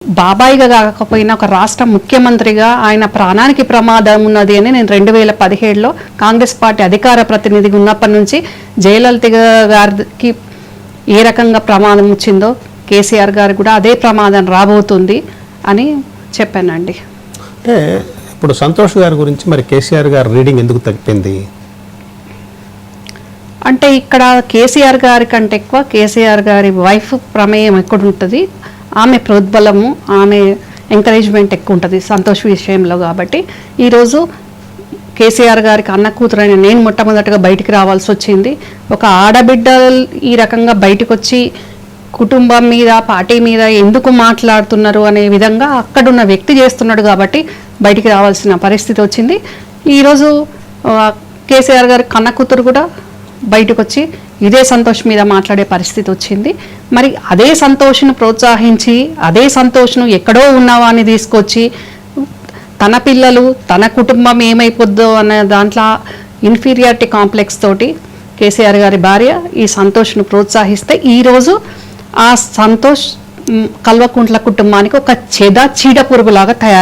బాబాయిగా కాకపోయినా ఒక రాష్ట్ర ముఖ్యమంత్రిగా ఆయన ప్రాణానికి ప్రమాదం ఉన్నది అని నేను 2017లో కాంగ్రెస్ పార్టీ అధికార ప్రతినిధిగా ఉన్నప్పటి నుంచి జయలలిత గారికి ఏ రకంగా ప్రమాదం వచ్చిందో కేసీఆర్ గారు కూడా అదే ప్రమాదం రాబోతుంది అని చెప్పానండి. అంటే ఇప్పుడు సంతోష్ గారి గురించి మరి కేసీఆర్ గారు రీడింగ్ ఎందుకు తగ్గింది అంటే ఇక్కడ కేసీఆర్ గారి కంటే ఎక్కువ కేసీఆర్ గారి వైఫ్ ప్రమేయం ఎక్కడ ఉంటుంది, ఆమె ప్రోద్బలము ఆమె ఎంకరేజ్మెంట్ ఎక్కువ ఉంటుంది సంతోష్ విషయంలో. కాబట్టి ఈరోజు కేసీఆర్ గారికి అన్న కూతురైన నేను మొట్టమొదటిగా బయటికి రావాల్సి వచ్చింది. ఒక ఆడబిడ్డ ఈ రకంగా బయటకు వచ్చి కుటుంబం మీద పార్టీ మీద ఎందుకు మాట్లాడుతున్నారు అనే విధంగా అక్కడున్న వ్యక్తి చేస్తున్నాడు కాబట్టి బయటికి రావాల్సిన పరిస్థితి వచ్చింది. ఈరోజు కేసీఆర్ గారి కన్న కూతురు కూడా బయటకు వచ్చి ఇదే సంతోష్ మీద మాట్లాడే పరిస్థితి వచ్చింది. మరి అదే సంతోష్ను ప్రోత్సహించి అదే సంతోష్ను ఎక్కడో ఉన్నవాన్ని తీసుకొచ్చి తన పిల్లలు తన కుటుంబం ఏమైపోద్దో అనే దాంట్లో ఇన్ఫీరియారిటీ కాంప్లెక్స్ తోటి కేసీఆర్ గారి భార్య ఈ సంతోష్ను ప్రోత్సహిస్తే ఈరోజు ఆ సంతోష్ కల్వకుంట్ల కుటుంబానికి ఒక చీడ పురుగులాగా తయారు.